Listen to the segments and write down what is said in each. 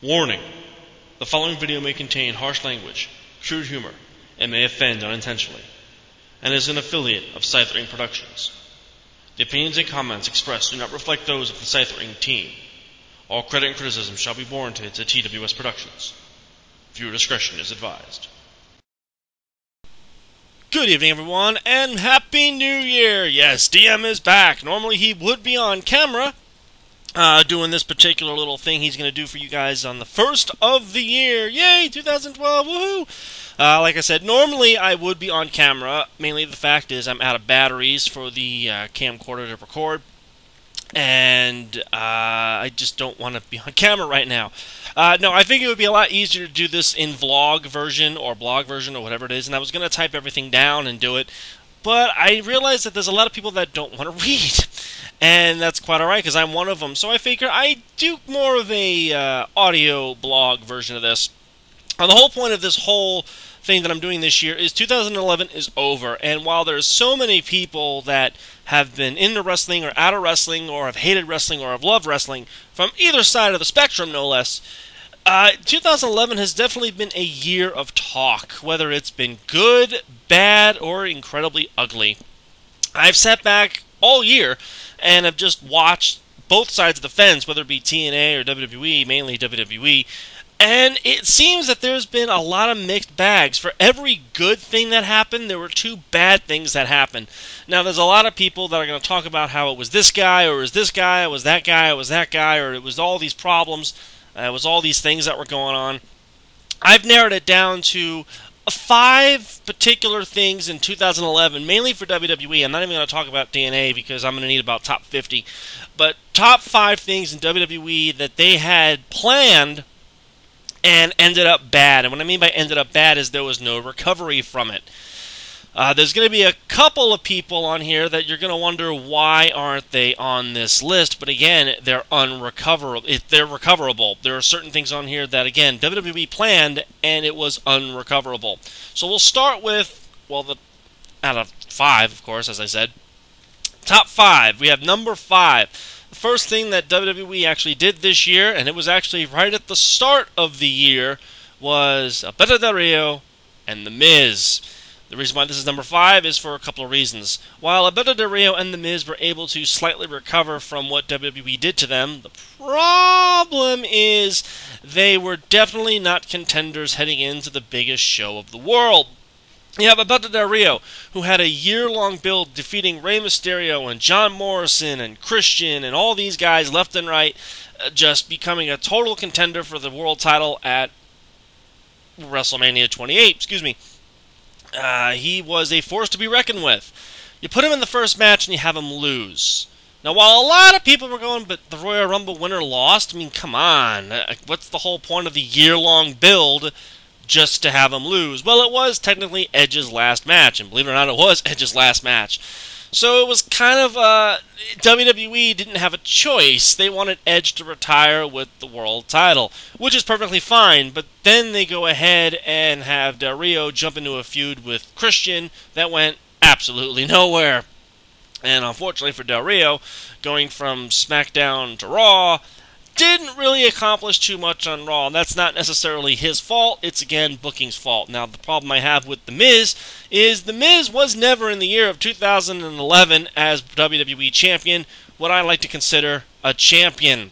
Warning: the following video may contain harsh language, crude humor, and may offend unintentionally, and is an affiliate of Scythering Productions. The opinions and comments expressed do not reflect those of the Scythering team. All credit and criticism shall be warranted to TWS Productions. Viewer discretion is advised. Good evening, everyone, and Happy New Year! Yes, DM is back. Normally he would be on camera, doing this particular little thing he's going to do for you guys on the first of the year. Yay, 2012, woohoo! Like I said, normally I would be on camera. Mainly the fact is I'm out of batteries for the camcorder to record, and I just don't want to be on camera right now. No, I think it would be a lot easier to do this in vlog version or blog version or whatever it is, and I was going to type everything down and do it, but I realized that there's a lot of people that don't want to read, and that's quite alright because I'm one of them, so I figure I do more of a audio blog version of this. Now, the whole point of this whole thing that I'm doing this year is 2011 is over, and while there's so many people that have been into wrestling or out of wrestling or have hated wrestling or have loved wrestling from either side of the spectrum, no less, 2011 has definitely been a year of talk, whether it's been good, bad, or incredibly ugly. I've sat back all year and have just watched both sides of the fence, whether it be TNA or WWE, mainly WWE, and it seems that there's been a lot of mixed bags. For every good thing that happened, there were two bad things that happened. Now, there's a lot of people that are going to talk about how it was this guy, or it was this guy, it was that guy, it was that guy, or it was all these problems, it was all these things that were going on. I've narrowed it down to 5 particular things in 2011, mainly for WWE. I'm not even going to talk about TNA because I'm going to need about top 50. But top 5 things in WWE that they had planned and ended up bad. And what I mean by ended up bad is there was no recovery from it. There's going to be a couple of people on here that you're going to wonder why aren't they on this list, but again, they're unrecoverable. They're recoverable. There are certain things on here that, again, WWE planned and it was unrecoverable. So we'll start with, well, out of 5, of course, as I said. Top 5. We have number 5. The first thing that WWE actually did this year, and it was actually right at the start of the year, was Alberto Del Rio and The Miz. The reason why this is number 5 is for a couple of reasons. While Alberto Del Rio and The Miz were able to slightly recover from what WWE did to them, the problem is they were definitely not contenders heading into the biggest show of the world. You have Alberto Del Rio, who had a year-long build defeating Rey Mysterio and John Morrison and Christian and all these guys left and right, just becoming a total contender for the world title at WrestleMania 28, excuse me. He was a force to be reckoned with. You put him in the first match and you have him lose. Now, while a lot of people were going, but the Royal Rumble winner lost, I mean, come on. What's the whole point of the year-long build just to have him lose? Well, it was technically Edge's last match, and believe it or not, it was Edge's last match. So it was kind of, WWE didn't have a choice. They wanted Edge to retire with the world title, which is perfectly fine, but then they go ahead and have Del Rio jump into a feud with Christian that went absolutely nowhere. And unfortunately for Del Rio, going from SmackDown to Raw didn't really accomplish too much on Raw, and that's not necessarily his fault. It's, again, booking's fault. Now, the problem I have with The Miz is The Miz was never in the year of 2011 as WWE Champion what I like to consider a champion.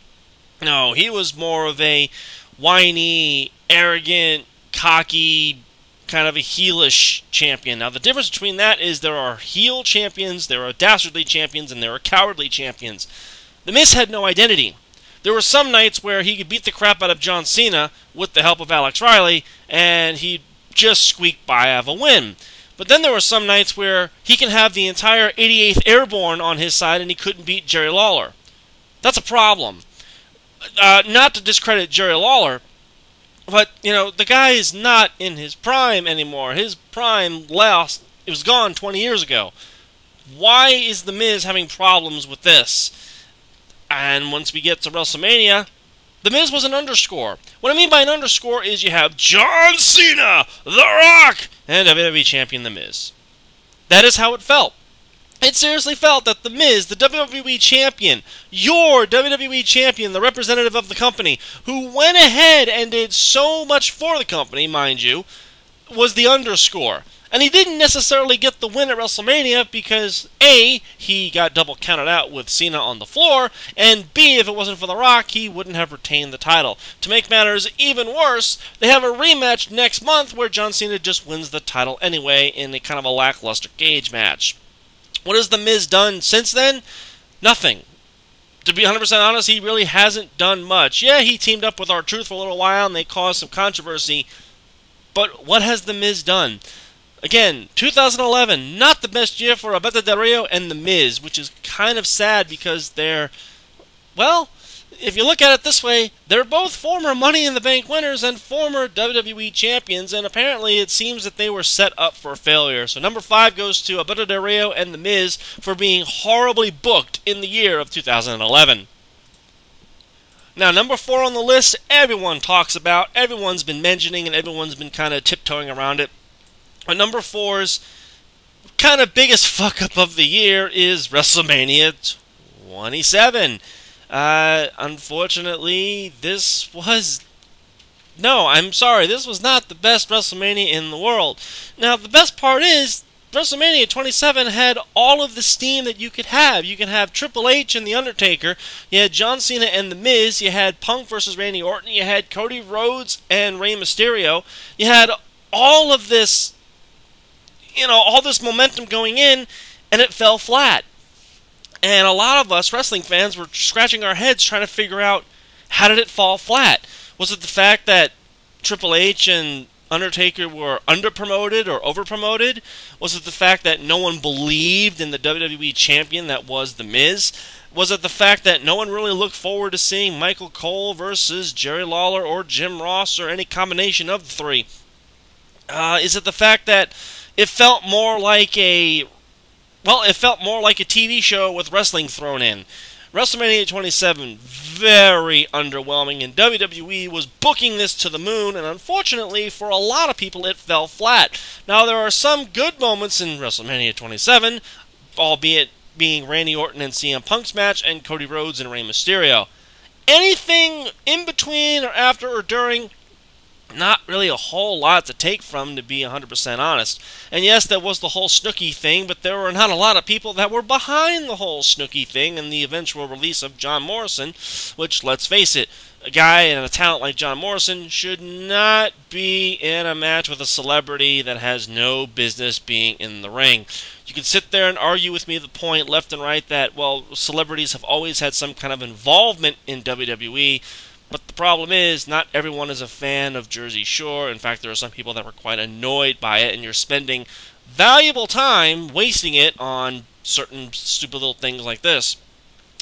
No, he was more of a whiny, arrogant, cocky, kind of a heelish champion. Now, the difference between that is there are heel champions, there are dastardly champions, and there are cowardly champions. The Miz had no identity. There were some nights where he could beat the crap out of John Cena with the help of Alex Riley, and he'd just squeak by of a win. But then there were some nights where he can have the entire 88th Airborne on his side, and he couldn't beat Jerry Lawler. That's a problem. Not to discredit Jerry Lawler, but, you know, the guy is not in his prime anymore. His prime lost. It was gone 20 years ago. Why is The Miz having problems with this? And once we get to WrestleMania, The Miz was an underscore. What I mean by an underscore is you have John Cena, The Rock, and WWE Champion The Miz. That is how it felt. It seriously felt that The Miz, the WWE Champion, your WWE Champion, the representative of the company, who went ahead and did so much for the company, mind you, was the underscore. And he didn't necessarily get the win at WrestleMania because, A, he got double counted out with Cena on the floor, and B, if it wasn't for The Rock, he wouldn't have retained the title. To make matters even worse, they have a rematch next month where John Cena just wins the title anyway in a kind of a lackluster cage match. What has The Miz done since then? Nothing. To be 100% honest, he really hasn't done much. Yeah, he teamed up with R-Truth for a little while and they caused some controversy, but what has The Miz done? Again, 2011, not the best year for Alberto Del Rio and The Miz, which is kind of sad because they're, well, if you look at it this way, they're both former Money in the Bank winners and former WWE champions, and apparently it seems that they were set up for failure. So number 5 goes to Alberto Del Rio and The Miz for being horribly booked in the year of 2011. Now, number 4 on the list, everyone talks about, everyone's been mentioning, and everyone's been kind of tiptoeing around it. But number 4's kind of biggest fuck-up of the year is WrestleMania 27. Unfortunately, this was... No, I'm sorry, this was not the best WrestleMania in the world. Now, the best part is, WrestleMania 27 had all of the steam that you could have. You can have Triple H and The Undertaker, you had John Cena and The Miz, you had Punk versus Randy Orton, you had Cody Rhodes and Rey Mysterio, you had all of this, all this momentum going in, and it fell flat. And a lot of us wrestling fans were scratching our heads trying to figure out, how did it fall flat? Was it the fact that Triple H and Undertaker were underpromoted or overpromoted? Was it the fact that no one believed in the WWE champion that was The Miz? Was it the fact that no one really looked forward to seeing Michael Cole versus Jerry Lawler or Jim Ross or any combination of the three? Is it the fact that it felt more like a TV show with wrestling thrown in? WrestleMania 27, very underwhelming, and WWE was booking this to the moon, and unfortunately, for a lot of people, it fell flat. Now, there are some good moments in WrestleMania 27, albeit being Randy Orton and CM Punk's match, and Cody Rhodes and Rey Mysterio. Anything in between or after or during, not really a whole lot to take from, to be 100% honest. And yes, there was the whole Snooki thing, but there were not a lot of people that were behind the whole Snooki thing and the eventual release of John Morrison, which, let's face it, a guy and a talent like John Morrison should not be in a match with a celebrity that has no business being in the ring. You can sit there and argue with me the point left and right that, well, celebrities have always had some kind of involvement in WWE, but the problem is, not everyone is a fan of Jersey Shore. In fact, there are some people that were quite annoyed by it, and you're spending valuable time wasting it on certain stupid little things like this.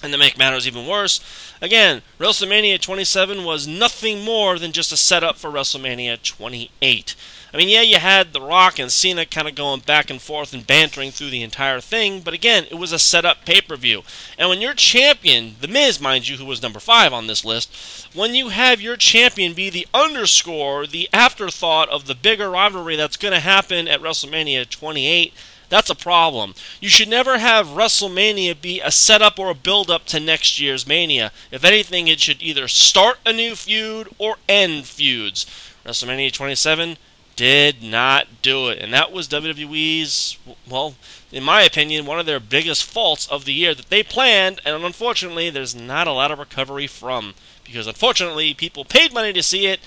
And to make matters even worse, again, WrestleMania 27 was nothing more than just a setup for WrestleMania 28. I mean, yeah, you had The Rock and Cena kind of going back and forth and bantering through the entire thing, but again, it was a set-up pay-per-view. And when your champion, The Miz, mind you, who was number 5 on this list, when you have your champion be the underscore, the afterthought of the bigger rivalry that's going to happen at WrestleMania 28, that's a problem. You should never have WrestleMania be a setup or a build-up to next year's Mania. If anything, it should either start a new feud or end feuds. WrestleMania 27 did not do it, and that was WWE's, well, in my opinion, one of their biggest faults of the year that they planned, and unfortunately, there's not a lot of recovery from, because unfortunately, people paid money to see it,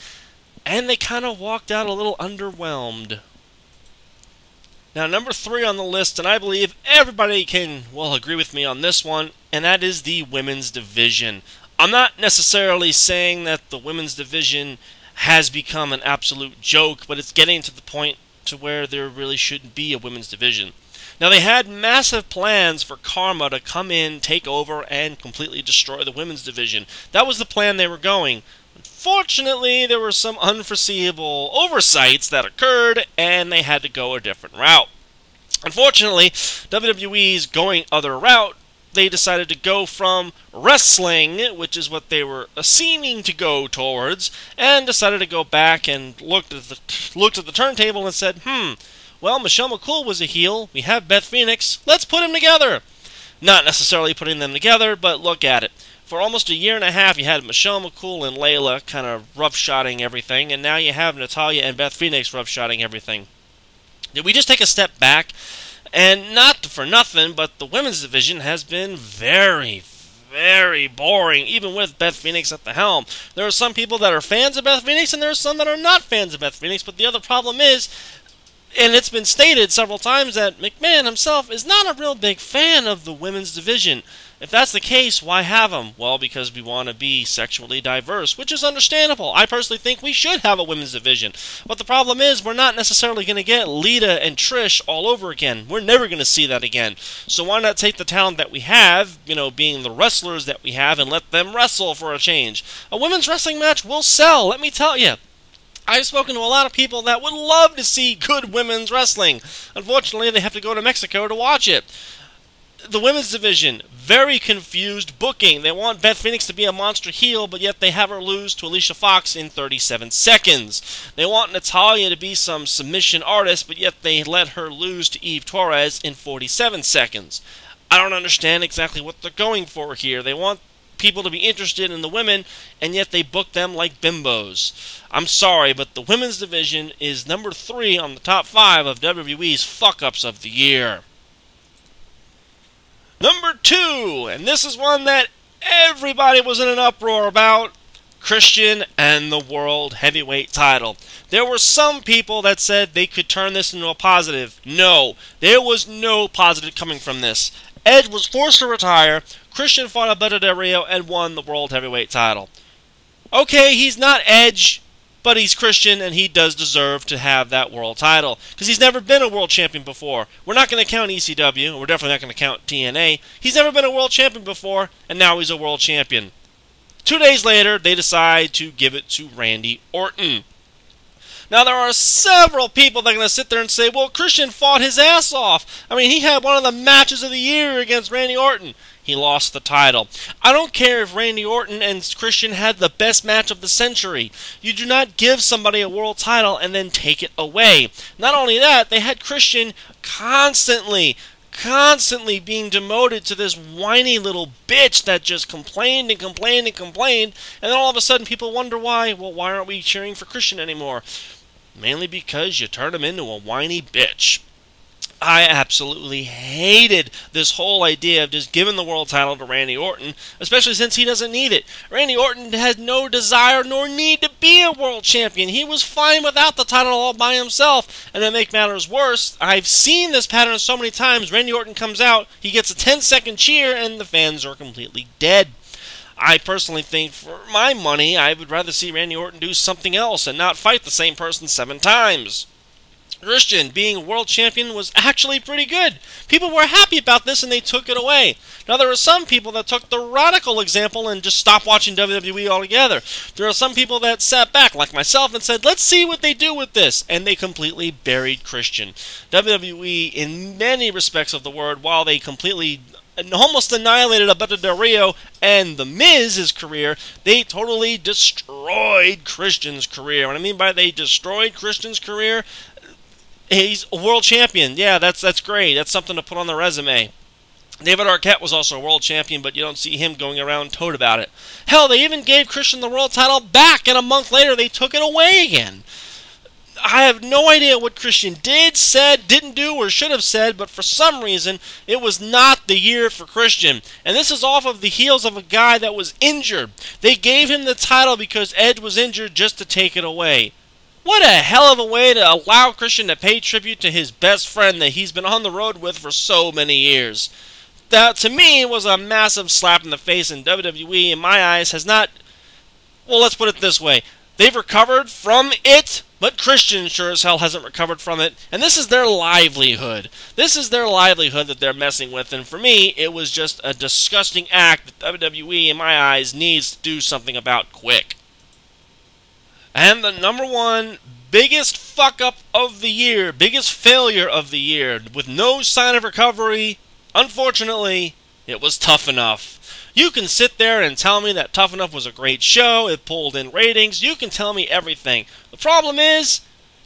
and they kind of walked out a little underwhelmed. Now, number 3 on the list, and I believe everybody can, well, agree with me on this one, and that is the women's division. I'm not necessarily saying that the women's division has become an absolute joke, but it's getting to the point to where there really shouldn't be a women's division. Now, they had massive plans for Karma to come in, take over, and completely destroy the women's division. That was the plan they were going. Unfortunately, there were some unforeseeable oversights that occurred, and they had to go a different route. Unfortunately, WWE's going other route. They decided to go from wrestling, which is what they were seeming to go towards, and decided to go back and looked at the turntable and said, Well, Michelle McCool was a heel. We have Beth Phoenix. Let's put them together. Not necessarily putting them together, but look at it. For almost a year and a half, you had Michelle McCool and Layla kind of roughshotting everything, and now you have Natalya and Beth Phoenix roughshotting everything. Did we just take a step back? And not for nothing, but the women's division has been very, very boring, even with Beth Phoenix at the helm. There are some people that are fans of Beth Phoenix, and there are some that are not fans of Beth Phoenix, but the other problem is, and it's been stated several times, that McMahon himself is not a real big fan of the women's division. If that's the case, why have them? Well, because we want to be sexually diverse, which is understandable. I personally think we should have a women's division. But the problem is, we're not necessarily going to get Lita and Trish all over again. We're never going to see that again. So why not take the talent that we have, being the wrestlers that we have, and let them wrestle for a change? A women's wrestling match will sell, let me tell you. I've spoken to a lot of people that would love to see good women's wrestling. Unfortunately, they have to go to Mexico to watch it. The women's division, very confused booking. They want Beth Phoenix to be a monster heel, but yet they have her lose to Alicia Fox in 37 seconds. They want Natalya to be some submission artist, but yet they let her lose to Eve Torres in 47 seconds. I don't understand exactly what they're going for here. They want people to be interested in the women, and yet they book them like bimbos. I'm sorry, but the women's division is number 3 on the top 5 of WWE's fuck-ups of the year. Number 2, and this is one that everybody was in an uproar about, Christian and the World Heavyweight title. There were some people that said they could turn this into a positive. No, there was no positive coming from this. Edge was forced to retire, Christian fought Alberto Del Rio and won the World Heavyweight title. Okay, he's not Edge, but he's Christian, and he does deserve to have that world title, because he's never been a world champion before. We're not going to count ECW, and we're definitely not going to count TNA. He's never been a world champion before, and now he's a world champion. 2 days later, they decide to give it to Randy Orton. Now, there are several people that are going to sit there and say, well, Christian fought his ass off. I mean, he had one of the matches of the year against Randy Orton. He lost the title. I don't care if Randy Orton and Christian had the best match of the century. You do not give somebody a world title and then take it away. Not only that, they had Christian constantly being demoted to this whiny little bitch that just complained and complained and complained, and then all of a sudden people wonder why. Well, why aren't we cheering for Christian anymore? Mainly because you turned him into a whiny bitch. I absolutely hated this whole idea of just giving the world title to Randy Orton, especially since he doesn't need it. Randy Orton had no desire nor need to be a world champion. He was fine without the title all by himself. And to make matters worse, I've seen this pattern so many times. Randy Orton comes out, he gets a 10-second cheer, and the fans are completely dead. I personally think, for my money, I would rather see Randy Orton do something else and not fight the same person 7 times. Christian being a world champion was actually pretty good. People were happy about this and they took it away. Now, there are some people that took the radical example and just stopped watching WWE altogether. There are some people that sat back, like myself, and said, let's see what they do with this. And they completely buried Christian. WWE, in many respects of the word, while they completely almost annihilated Alberto Del Rio and The Miz's career, they totally destroyed Christian's career. What I mean by they destroyed Christian's career, he's a world champion. Yeah, that's great. That's something to put on the resume. David Arquette was also a world champion, but you don't see him going around toad about it. Hell, they even gave Christian the world title back, and a month later they took it away again. I have no idea what Christian did, said, didn't do, or should have said, but for some reason, it was not the year for Christian. And this is off of the heels of a guy that was injured. They gave him the title because Edge was injured just to take it away. What a hell of a way to allow Christian to pay tribute to his best friend that he's been on the road with for so many years. That, to me, was a massive slap in the face, and WWE, in my eyes, has not... Well, let's put it this way. They've recovered from it, but Christian sure as hell hasn't recovered from it, and this is their livelihood. This is their livelihood that they're messing with, and for me, it was just a disgusting act that WWE, in my eyes, needs to do something about quick. And the number 1 biggest fuck-up of the year, biggest failure of the year, with no sign of recovery, unfortunately, it was Tough Enough. You can sit there and tell me that Tough Enough was a great show, it pulled in ratings, you can tell me everything. The problem is,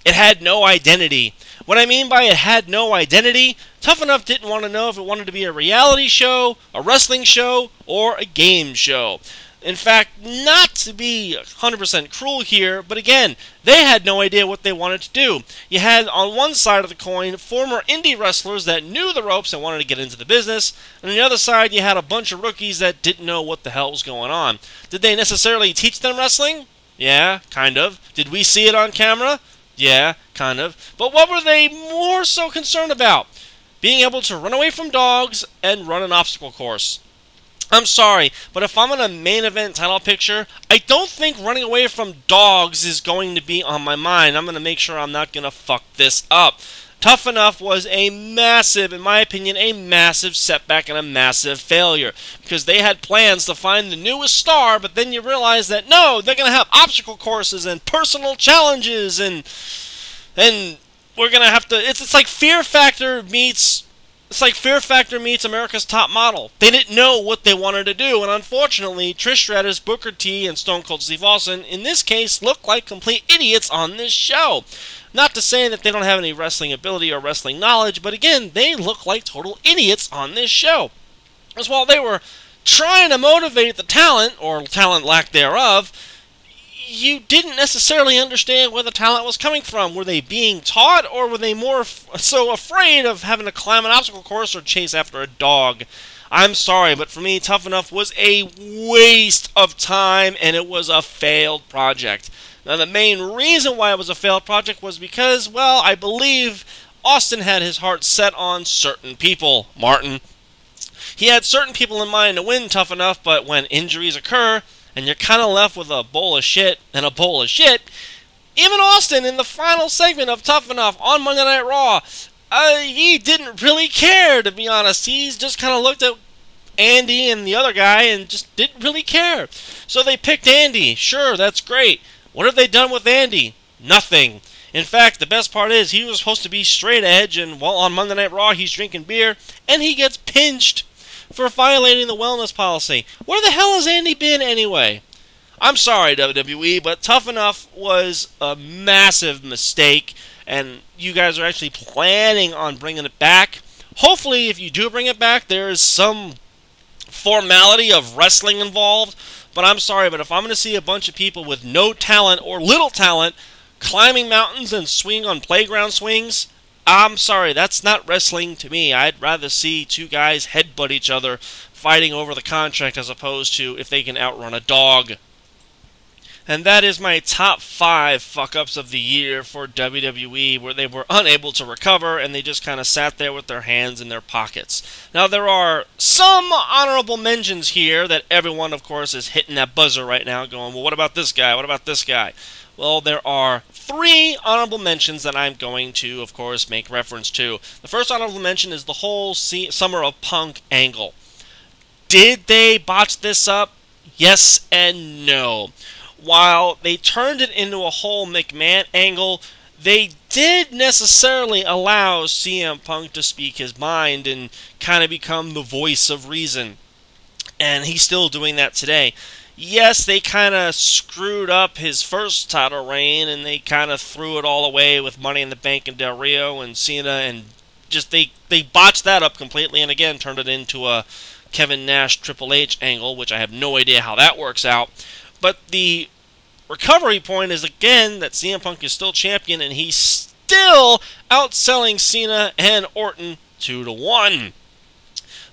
It had no identity. What I mean by it had no identity, Tough Enough didn't want to know if it wanted to be a reality show, a wrestling show, or a game show. In fact, not to be 100% cruel here, but again, they had no idea what they wanted to do. You had on one side of the coin former indie wrestlers that knew the ropes and wanted to get into the business, and on the other side you had a bunch of rookies that didn't know what the hell was going on. Did they necessarily teach them wrestling? Yeah, kind of. Did we see it on camera? Yeah, kind of. But what were they more so concerned about? Being able to run away from dogs and run an obstacle course. I'm sorry, but if I'm in a main event title picture, I don't think running away from dogs is going to be on my mind. I'm going to make sure I'm not going to fuck this up. Tough Enough was a massive, in my opinion, a massive setback and a massive failure. Because they had plans to find the newest star, but then you realize that, no, they're going to have obstacle courses and personal challenges, and we're going to have to, it's like Fear Factor meets... It's like Fear Factor meets America's Top Model. They didn't know what they wanted to do, and unfortunately, Trish Stratus, Booker T, and Stone Cold Steve Austin, in this case, look like complete idiots on this show. Not to say that they don't have any wrestling ability or wrestling knowledge, but again, they look like total idiots on this show. As while they were trying to motivate the talent, or talent lack thereof, you didn't necessarily understand where the talent was coming from. Were they being taught, or were they more so afraid of having to climb an obstacle course or chase after a dog? I'm sorry, but for me, Tough Enough was a waste of time, and it was a failed project. Now, the main reason why it was a failed project was because, well, I believe Austin had his heart set on certain people. Martin. He had certain people in mind to win Tough Enough, but when injuries occur, and you're kind of left with a bowl of shit and a bowl of shit, even Austin, in the final segment of Tough Enough on Monday Night Raw, he didn't really care, to be honest. He's just kind of looked at Andy and the other guy and just didn't really care. So they picked Andy. Sure, that's great. What have they done with Andy? Nothing. In fact, the best part is he was supposed to be straight edge, and well, on Monday Night Raw he's drinking beer, and he gets pinched for violating the wellness policy. Where the hell has Andy been anyway? I'm sorry, WWE, but Tough Enough was a massive mistake, and you guys are actually planning on bringing it back. Hopefully, if you do bring it back, there is some formality of wrestling involved, but I'm sorry, but if I'm going to see a bunch of people with no talent or little talent climbing mountains and swinging on playground swings, I'm sorry, that's not wrestling to me. I'd rather see two guys headbutt each other fighting over the contract as opposed to if they can outrun a dog. And that is my top 5 fuck-ups of the year for WWE, where they were unable to recover and they just kind of sat there with their hands in their pockets. Now, there are some honorable mentions here that everyone, of course, is hitting that buzzer right now going, well, what about this guy? What about this guy? Well, there are 3 honorable mentions that I'm going to, of course, make reference to. The first honorable mention is the whole Summer of Punk angle. Did they botch this up? Yes and no. While they turned it into a whole McMahon angle, they did necessarily allow CM Punk to speak his mind and kind of become the voice of reason. And he's still doing that today. Yes, they kind of screwed up his first title reign, and they kind of threw it all away with Money in the Bank and Del Rio and Cena, and just they botched that up completely, and again turned it into a Kevin Nash Triple H angle, which I have no idea how that works out. But the recovery point is, again, that CM Punk is still champion, and he's still outselling Cena and Orton 2-1.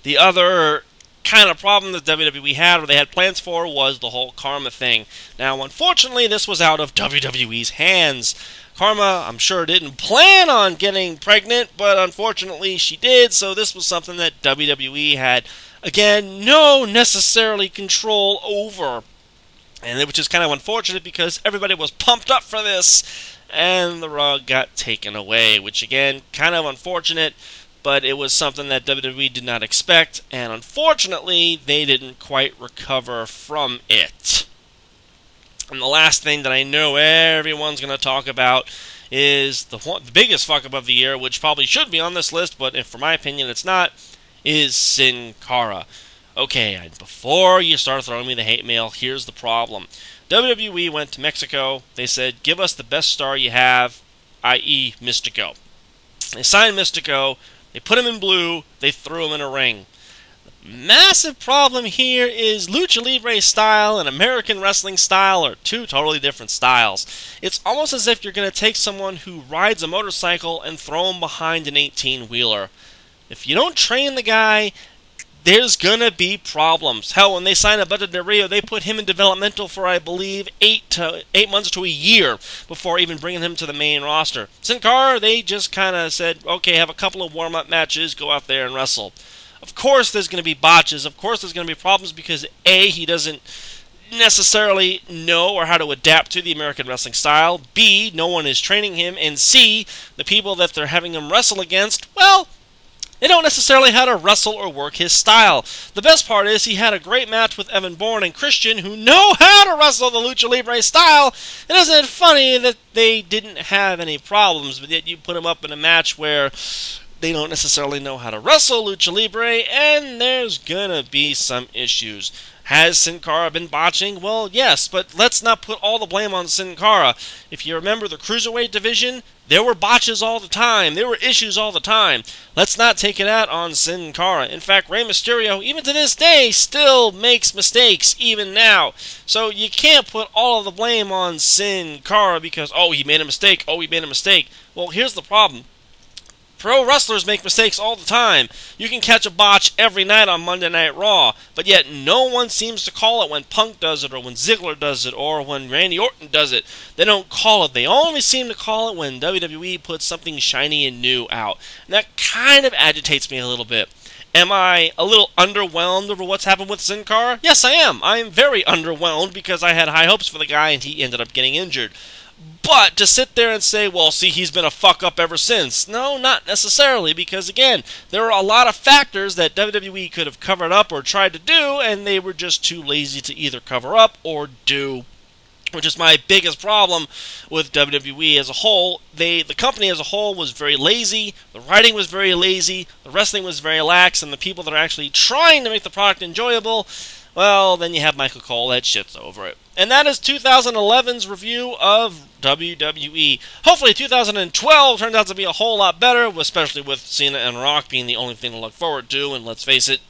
The other kind of problem that WWE had, or they had plans for, was the whole Karma thing. Now, unfortunately, this was out of WWE's hands. Karma, I'm sure, didn't plan on getting pregnant, but unfortunately she did, so this was something that WWE had, again, no necessarily control over. And which is kind of unfortunate because everybody was pumped up for this, and the rug got taken away, which again, kind of unfortunate, but it was something that WWE did not expect, and unfortunately, they didn't quite recover from it. And the last thing that I know everyone's going to talk about is the biggest fuck-up of the year, which probably should be on this list, but for my opinion it's not, is Sin Cara. Okay, before you start throwing me the hate mail, here's the problem. WWE went to Mexico. They said, give us the best star you have. i.e. Mystico. They signed Mystico, they put him in blue, they threw him in a ring. Massive problem here is Lucha Libre style and American wrestling style are two totally different styles. It's almost as if you're going to take someone who rides a motorcycle and throw him behind an 18-wheeler. If you don't train the guy, there's going to be problems. Hell, when they signed Alberto Del Rio, they put him in developmental for, I believe, 8 months to a year before even bringing him to the main roster. Sin Cara, they just kind of said, okay, have a couple of warm-up matches, go out there and wrestle. Of course there's going to be botches. Of course there's going to be problems because, A, he doesn't necessarily know or how to adapt to the American wrestling style. B, no one is training him. And C, the people that they're having him wrestle against, well, they don't necessarily know how to wrestle or work his style. The best part is he had a great match with Evan Bourne and Christian who know how to wrestle the Lucha Libre style. And isn't it funny that they didn't have any problems, but yet you put them up in a match where they don't necessarily know how to wrestle Lucha Libre, and there's gonna be some issues. Has Sin Cara been botching? Well, yes, but let's not put all the blame on Sin Cara. If you remember the Cruiserweight division, there were botches all the time. There were issues all the time. Let's not take it out on Sin Cara. In fact, Rey Mysterio, even to this day, still makes mistakes, even now. So you can't put all of the blame on Sin Cara because, oh, he made a mistake, oh, he made a mistake. Well, here's the problem. Pro wrestlers make mistakes all the time. You can catch a botch every night on Monday Night Raw, but yet no one seems to call it when Punk does it, or when Ziggler does it, or when Randy Orton does it. They don't call it. They only seem to call it when WWE puts something shiny and new out. And that kind of agitates me a little bit. Am I a little underwhelmed over what's happened with Sin Cara? Yes, I am. I am very underwhelmed because I had high hopes for the guy and he ended up getting injured. But to sit there and say, well, see, he's been a fuck-up ever since. No, not necessarily, because, again, there are a lot of factors that WWE could have covered up or tried to do, and they were just too lazy to either cover up or do, which is my biggest problem with WWE as a whole. The company as a whole was very lazy, the writing was very lazy, the wrestling was very lax, and the people that are actually trying to make the product enjoyable, well, then you have Michael Cole that shits over it. And that is 2011's review of WWE. Hopefully 2012 turns out to be a whole lot better, especially with Cena and Rock being the only thing to look forward to, and let's face it,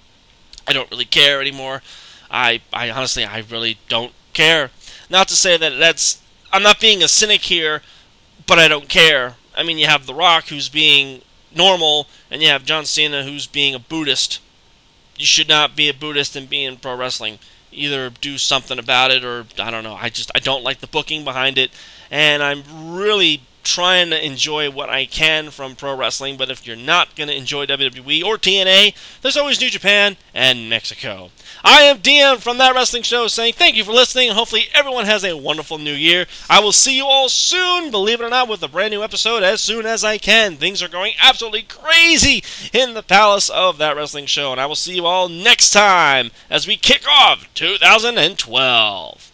I don't really care anymore. I honestly, I really don't care. Not to say that I'm not being a cynic here, but I don't care. I mean, you have The Rock who's being normal, and you have John Cena who's being a Buddhist. You should not be a Buddhist and be in pro wrestling. Either do something about it, or I don't know. I don't like the booking behind it, and I'm really trying to enjoy what I can from pro wrestling. But if you're not going to enjoy WWE or TNA, there's always New Japan and Mexico. I am DM from That Wrestling Show saying thank you for listening, and hopefully everyone has a wonderful new year. I will see you all soon, believe it or not, with a brand new episode as soon as I can. Things are going absolutely crazy in the palace of That Wrestling Show, and I will see you all next time as we kick off 2012.